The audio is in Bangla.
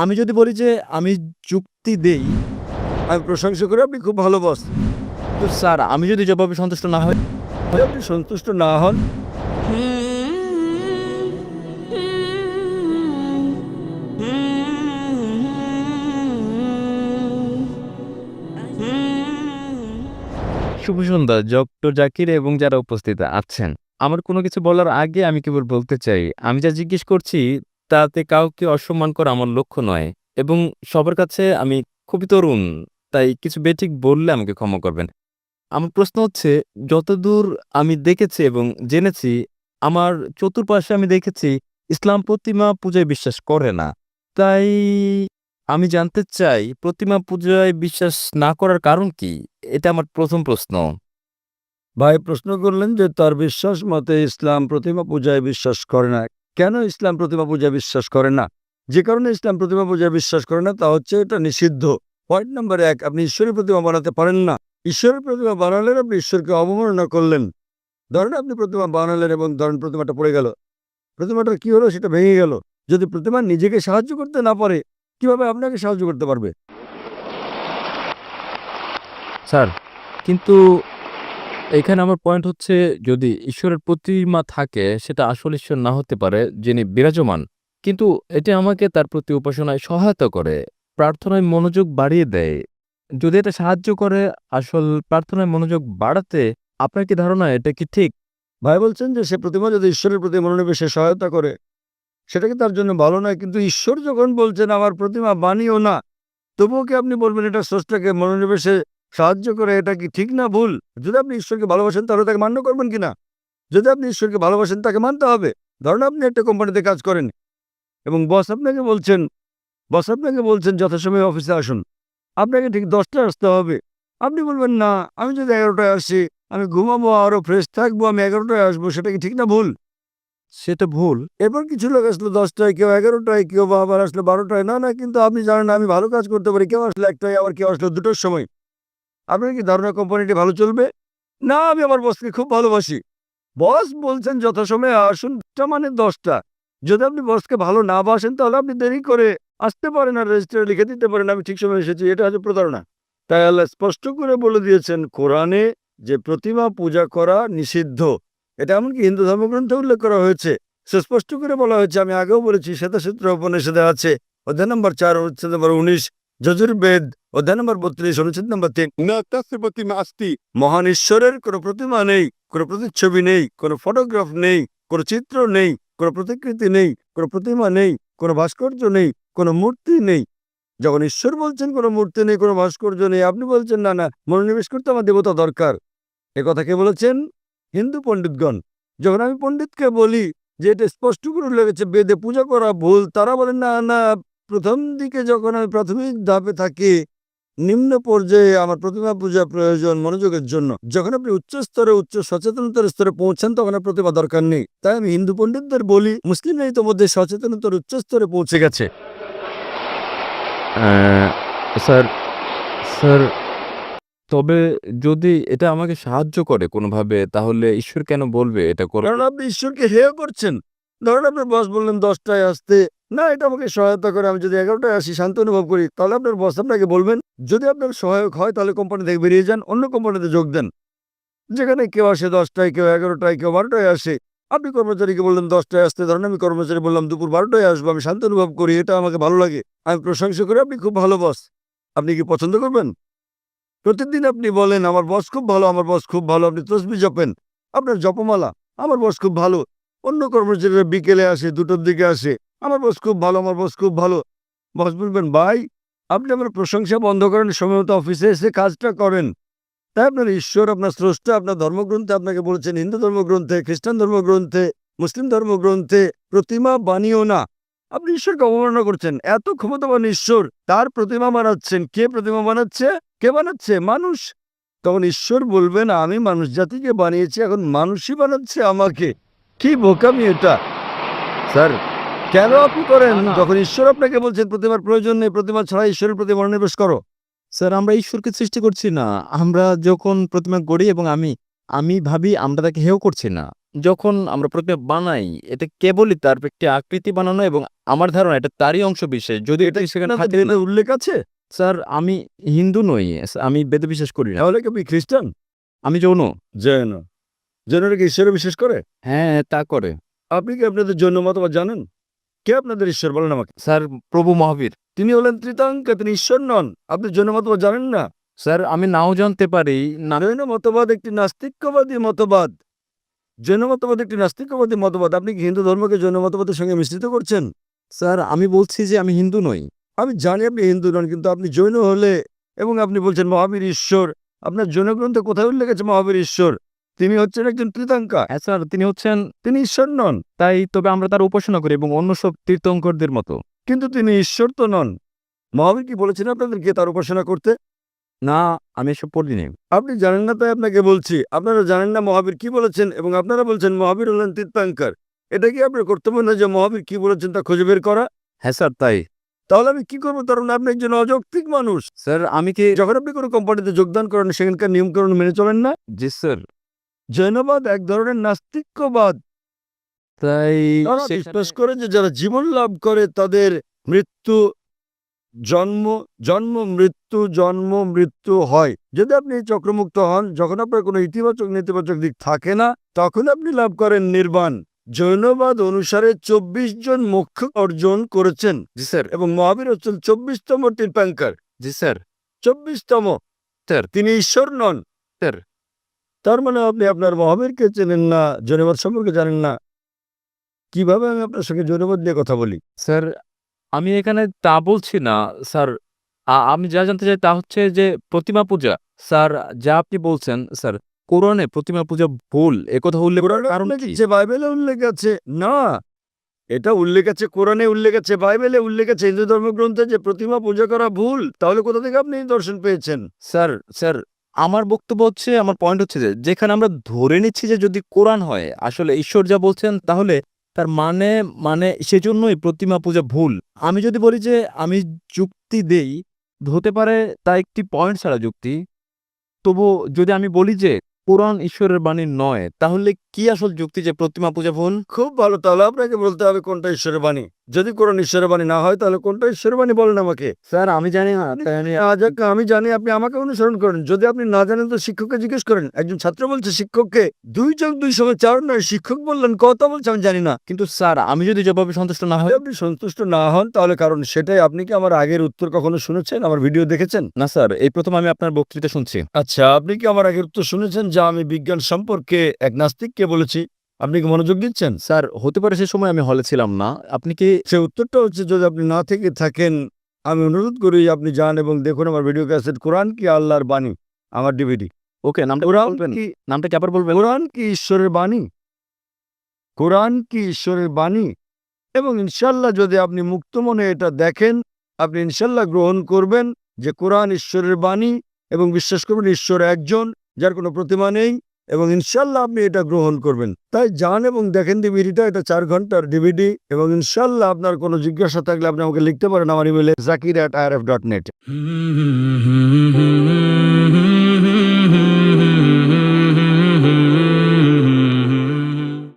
আমি যদি বলি যে আমি যুক্তি দেই, আমি প্রশংসা করি আপনি খুব ভালো বস। তো স্যার আমি যদি জবাবে সন্তুষ্ট না হই, আপনি সন্তুষ্ট না হন, শুভ সন্ধ্যা ডক্টর জাকির এবং যারা উপস্থিত আছেন। আমার কোনো কিছু বলার আগে আমি কেবল বলতে চাই, আমি যা জিজ্ঞেস করছি তাতে কাউকে অসম্মান করা আমার লক্ষ্য নয় এবং সবার কাছে আমি খুবই তরুণ। তাই কিছু বেঠিক বললে আমাকে ক্ষমা করবেন। আমার প্রশ্ন হচ্ছে, যতদূর আমি দেখেছি এবং জেনেছি, আমার চতুর্পাশে আমি দেখেছি ইসলাম প্রতিমা পূজায় বিশ্বাস করে না। তাই আমি জানতে চাই প্রতিমা পূজায় বিশ্বাস না করার কারণ কি? এটা আমার প্রথম প্রশ্ন। ভাই প্রশ্ন করলেন যে তার বিশ্বাস মতে ইসলাম প্রতিমা পূজায় বিশ্বাস করে না। কেন ইসলাম প্রতিমা পূজায় বিশ্বাস করে না? যে কারণে ইসলাম প্রতিমা পূজায় বিশ্বাস করে না তা হচ্ছে এটা নিষিদ্ধ। পয়েন্ট নাম্বার 1, আপনি ঈশ্বরের প্রতিমা বানাতে পারেন না। ঈশ্বরের প্রতিমা বানালেন আপনি ঈশ্বরকে অবমাননা করলেন। ধরেন আপনি প্রতিমা বানালেন এবং ধরেন প্রতিমাটা পড়ে গেল, প্রতিমাটার কি হলো? সেটা ভেঙে গেল। যদি প্রতিমা নিজেকে সাহায্য করতে না পারে, কিভাবে আপনাকে সাহায্য করতে পারবে? স্যার, কিন্তু এখানে আমার পয়েন্ট হচ্ছে, যদি ঈশ্বরের প্রতিমা থাকে সেটা আসল ঈশ্বর না হতে পারে যিনি বিরাজমান। কিন্তু এটি আমাকে তার প্রতি উপাসনায় সহায়তা করে, প্রার্থনায় মনোযোগ বাড়িয়ে দেয়। যদি এটা সাহায্য করে আসল প্রার্থনায় মনোযোগ বাড়াতে, আপনার কি ধারণা এটা কি ঠিক? ভাই বলছেন যে সে প্রতিমা যদি ঈশ্বরের প্রতি মনোনিবেশে সহায়তা করে সেটা কি তার জন্য ভালো নয়? কিন্তু ঈশ্বর যখন বলছেন আমার প্রতিমা বানিও না, তবুও কি আপনি বলবেন এটা স্রষ্টাকে মনোনিবেশে সাহায্য করে? এটা কি ঠিক না ভুল? যদি আপনি ঈশ্বরকে ভালোবাসেন তাহলে তাকে মান্য করবেন কিনা? যদি আপনি ঈশ্বরকে ভালোবাসেন তাকে মানতে হবে। ধরুন আপনি একটা কোম্পানিতে কাজ করেন এবং বস আপনাকে বলছেন যথাসময়ে অফিসে আসুন। আপনাকে ঠিক 10টায় আসতে হবে। আপনি বলবেন না, আমি যদি 11টায় আসি, আমি ঘুমাবো আরো ফ্রেশ থাকবো, আমি 11টায় আসবো। সেটা কি ঠিক না ভুল? সেটা ভুল। এরপর কিছু লোক আসলো 10টায়, কেউ 11টায়, কেউ বা আবার আসলো 12টায়। না না, কিন্তু আপনি জানেন আমি ভালো কাজ করতে পারি। কেউ আসলো 1টায়, আবার কেউ আসলো 2টোর সময়। আপনার কি ধারণা কোম্পানিটি ভালো চলবে? না, আমি আমার বসকে খুব ভালোবাসি। বস বলছেন যথাসময়ে আসুন, টা মানে 10টা। যদি আপনি বসকে ভালো না বাসেন তাহলে আপনি দেরি করে আসতে পারেন আর রেজিস্টারে লিখে দিতে পারেন আমি ঠিক সময় এসেছি। এটা হচ্ছে প্রতারণা। তাই আল্লাহ স্পষ্ট করে বলে দিয়েছেন কোরআনে যে প্রতিমা পূজা করা নিষিদ্ধ। এটা এমনকি হিন্দু ধর্মগ্রন্থে উল্লেখ করা হয়েছে। সুস্পষ্ট করে বলা হয়েছে, আমি আগেও বলেছি, শ্বেতাসূত্র উপনিষদে আছে, অধ্যায় নম্বর 4 অনুচ্ছেদ নম্বর 19, যজুর্বেদ অধ্যায় নম্বর 32 অনুচ্ছেদ নম্বর 3, না তাস্য প্রতিমা আস্তি, মহান ঈশ্বরের কোনো প্রতিমা নেই, কোনো প্রতিচ্ছবি নেই, কোনো ফটোগ্রাফ নেই, কোনো চিত্র নেই, কোনো প্রতিকৃতি নেই, কোনো প্রতিমা নেই, কোনো ভাস্কর্য নেই, কোনো মূর্তি নেই। যখন ঈশ্বর বলছেন কোনো মূর্তি নেই, কোনো ভাস্কর্য নেই, আপনি বলছেন না না, মনোনিবেশ করতে আমার দেবতা দরকার। কথা কে বলেছেন? হিন্দু পণ্ডিতগণ। যখন আমি পণ্ডিতকে বলি যে এটা স্পষ্ট করে লেগেছে বেদে পূজা করা ভুল, তারা বলেন না না, প্রথম দিকে যখন আমি প্রাথমিক ধাপে থাকি, নিম্ন পর্যায়ে আমার প্রতিমা পূজা প্রয়োজন মনোযোগের জন্য। যখন আপনি উচ্চ স্তরে, উচ্চ সচেতনতার স্তরে পৌঁছান তখন আর প্রতিমা দরকার নেই। তাই আমি হিন্দু পণ্ডিতদের বলি মুসলিমরা ইতোমধ্যে সচেতনতার উচ্চ স্তরে পৌঁছে গেছে। আহ, স্যার স্যার তবে যদি এটা আমাকে সাহায্য করে কোনোভাবে, তাহলে ঈশ্বর কেন বলবে এটা করো? কারণ আপনি ঈশ্বরকে হেয় করছেন। ধরুন আপনার বস বললেন 10টায় আসতে, না এটা আমাকে সহায়তা করে, আমি যদি 11টায় আসি শান্তি অনুভব করি, তাহলে আপনার বস আপনাকে বলবেন। যদি আপনার সহায়ক হয় তাহলে কোম্পানি থেকে বেরিয়ে যান, অন্য কোম্পানিতে যোগ দেন, যেখানে কেউ আসে 10টায়, কেউ 11টায়, কেউ 12টায় আসে। আপনি কর্মচারীকে বললেন 10টায় আসতে, ধরেন আমি কর্মচারী বললাম দুপুর 12টায় আসবো, আমি শান্তি অনুভব করি, এটা আমাকে ভালো লাগে, আমি প্রশংসা করি আপনি খুব ভালো বস। আপনি কি পছন্দ করবেন? প্রতিদিন আপনি বলেন আমার বস খুব ভালো, আমার বস খুব ভালো, আপনি তসবিহ জপেন, আপনার জপমালা, আমার বস খুব ভালো। অন্য কর্মচারীরা বিকেলে আসে, 2টোর দিকে আসে, আমার বস খুব ভালো, আমার বস খুব ভালো। বস বলবেন ভাই, আপনি আমার প্রশংসা বন্ধ করেন, সময় মতো অফিসে এসে কাজটা করেন। তাই আপনার ঈশ্বর, আপনার স্রষ্টা আপনার ধর্মগ্রন্থে আপনাকে বলেছেন, হিন্দু ধর্মগ্রন্থে, খ্রিস্টান ধর্মগ্রন্থে, মুসলিম ধর্মগ্রন্থে, প্রতিমা বানিও না। আপনি ঈশ্বরকে অবমাননা করছেন। এত ক্ষমতাবান ঈশ্বর, তার প্রতিমা বানাচ্ছেন। কে প্রতিমা বানাচ্ছে? কে বানাচ্ছে? মানুষ। তখন ঈশ্বর বলবেন আমি মানুষ জাতিকে বানিয়েছি, এখন মানুষই বানাচ্ছে আমাকে। কি বোকামি এটা! স্যার, কেন আপনি করেন না, না। যখন ঈশ্বর আপনাকে বলছেন প্রতিমার প্রয়োজন নেই, প্রতিমা ছাড়া ঈশ্বরের প্রতি মনোনিবেশ করো? স্যার, আমরা ঈশ্বরকে সৃষ্টি করছি না। আমরা যখন প্রতিমা গড়ি এবং আমি আমি ভাবি আমরা তাকে হেয় করছি না। যখন আমরা প্রতিমা বানাই, এটা কেবলই তার একটি আকৃতি বানানো এবং আমার ধারণা এটা তারই অংশ বিশেষ। যদি এটা সেখানে আপনাদের থাকে না। বেদে উল্লেখ আছে? স্যার আমি হিন্দু নই। আমি বেদে বিশ্বাস করি না। তাহলে কি আপনি খ্রিস্টান? আমি জৈন। জৈন। জৈনরা কি ঈশ্বরে বিশ্বাস করে? হ্যাঁ, তা করে। আপনি কি আপনাদের জৈন মতবাদ জানেন? কে আপনাদের ঈশ্বর বলেন আমাকে? স্যার প্রভু মহাবীর। তিনি হলেন ত্রিতাঙ্কা, তিনি ঈশ্বর নন। আপনি জৈন মতবাদ জানেন না? স্যার আমি নাও জানতে পারি না। জৈন মতবাদ একটি নাস্তিক্যবাদী মতবাদ। জৈন মতবাদ একটি নাস্তিক্যবাদী মতবাদ। আপনি কি হিন্দু ধর্মকে জৈন মতবাদের সঙ্গে মিশ্রিত করছেন? স্যার আমি বলছি যে আমি হিন্দু নই। আমি জানি আপনি হিন্দু নন, কিন্তু আপনি জৈন হলে এবং আপনি বলছেন মহাবীর ঈশ্বর, আপনার জৈন গ্রন্থে কোথায় উল্লেখ আছে মহাবীর ঈশ্বর? তিনি হচ্ছেন একজন ত্রিতাঙ্কা, হ্যাঁ স্যার, তিনি হচ্ছেন। তিনি ঈশ্বর নন। তাই তবে আমরা তার উপাসনা করি এবং অন্য সব তীর্থঙ্করদের মতো। কিন্তু তিনি ঈশ্বর তো নন। মহাবীর কি বলেছেন আপনাদেরকে তার উপাসনা করতে? না, আমি এসব পড়িনি। আপনি জানেন না তাই আপনাকে বলছি। আপনারা জানেন না মহাবীর কি বলেছেন এবং আপনারা বলছেন মহাবীর হলেন তীর্থাঙ্কর। এটা কি আপনার কর্তব্য না যে মহাবীর কি বলেছেন তা খুঁজে বের করা? হ্যাঁ স্যার, তাই। তাহলে আমি কি করবো? কারণ আপনি একজন অযৌক্তিক মানুষ। স্যার আমি কি। যখন আপনি কোনো কোম্পানিতে যোগদান করেন সেখানকার নিয়মকানুন মেনে চলেন না। জি স্যার। জৈনবাদ এক ধরনের নাস্তিক্যবাদ। তাই তারা বিশ্বাস করে যে যারা জীবন লাভ করে তাদের মৃত্যু জন্ম জন্ম মৃত্যু জন্ম মৃত্যু হয়। যদি আপনি চক্রমুক্ত হন, যখন আপনার কোনো ইতিবাচক নেতিবাচক দিক থাকে না, তখন আপনি লাভ করেন নির্বাণ। জৈনবাদ অনুসারে ২৪ জন মোক্ষ অর্জন করেছেন জি স্যার। এবং মহাবীর হচ্ছেন ২৪তম তীর্থাঙ্কর। জি স্যার। ২৪তম। স্যার। তিনি ঈশ্বর নন। স্যার। তার মানে আপনি আপনার মহাবীরকে চেনেন না, জৈনবাদ সম্পর্কে জানেন না। কিভাবে আমি আপনার সঙ্গে জৈনবাদ নিয়ে কথা বলি? স্যার আমি এখানে তা বলছি না স্যার। আমি যা জানতে চাই তা হচ্ছে যে প্রতিমা পূজা। স্যার যা আপনি বলছেন স্যার, কোরআনে প্রতিমা পূজা ভুল একথা উল্লেখ করার কোরআনে কারণ উল্লেখ কি? আছে, বাইবেলে উল্লেখ আছে। না, এটা উল্লেখ আছে, কোরআনে উল্লেখ আছে, বাইবেলে উল্লেখ আছে, হিন্দু ধর্মগ্রন্থে যে প্রতিমা পূজা করা ভুল। তাহলে কোথা থেকে আপনি এই দর্শন পেয়েছেন? স্যার আমার বক্তব্য হচ্ছে, আমার পয়েন্ট হচ্ছে যে যেখানে আমরা ধরে নিচ্ছি যে যদি কোরআন হয় আসলে ঈশ্বর যা বলছেন, তাহলে তার মানে মানে সেজন্যই প্রতিমা পূজা ভুল। আমি যদি বলি যে আমি যুক্তি দেই, হতে পারে তা একটি পয়েন্ট ছাড়া যুক্তি। তবু যদি আমি বলি যে কোরআন ঈশ্বরের বাণী নয়, তাহলে কি আসল যুক্তি যে প্রতিমা পূজা ভুল? খুব ভালো, তাহলে আপনাকে বলতে হবে কোনটা ঈশ্বরের বাণী। যদি কোরআন ঈশ্বরের বাণী না হয় তাহলে কোনটা ঈশ্বরের বাণী বলেন আমাকে। স্যার আমি জানি না, তাই আমি। আমি জানি, আপনি আমাকে অনুসরণ করেন। যদি আপনি না জানেন তো শিক্ষককে জিজ্ঞেস করেন। একজন ছাত্র বলছে শিক্ষককে ২+২=৪ নয়, শিক্ষক বললেন কত বলছে আমি জানি না। কিন্তু স্যার আমি যদি জবাবে সন্তুষ্ট না হই। যদি আপনি সন্তুষ্ট না হন তাহলে কারণ সেটাই। আপনি কি আমার আগের উত্তর কখনো শুনেছেন, আমার ভিডিও দেখেছেন? না স্যার, এই প্রথম আমি আপনার বক্তৃতা শুনছি। আচ্ছা, আপনি কি আমার আগের উত্তর শুনেছেন যা আমি বিজ্ঞান সম্পর্কে এক নাস্তিককে বলেছি? আপনি কি মনোযোগ দিচ্ছেন? স্যার হতে পারে সে সময় আমি হলে ছিলাম না। আপনি কি। সে উত্তরটা হচ্ছে, যদি আপনি না থেকে থাকেন আমি অনুরোধ করি আপনি যান এবং দেখুন আমার ভিডিও ক্যাসেট কোরআন কি আল্লাহর বাণী, আমার ডিভিডি। ওকে, নামটা কোরআন বলবেন? কি নামটা কি আবার বলবেন? কোরআন কি ঈশ্বরের বাণী? কোরআন কি ঈশ্বরের বাণী? এবং ইনশাল্লাহ যদি আপনি মুক্ত মনে এটা দেখেন, আপনি ইনশাল্লাহ গ্রহণ করবেন যে কোরআন ঈশ্বরের বাণী এবং বিশ্বাস করবেন ঈশ্বর একজন, যার কোনো প্রতিমা নেই, এবং ইনশাল্লাহ আপনি এটা গ্রহণ করবেন। তাই যান এবং দেখেন ডিভিডিটা, এটা 4 ঘন্টার ডিভিডি। এবং ইনশাল্লাহ আপনার কোনো জিজ্ঞাসা থাকলে আপনি আমাকে লিখতে পারেন আমার ইমেলে zakir@irf.net।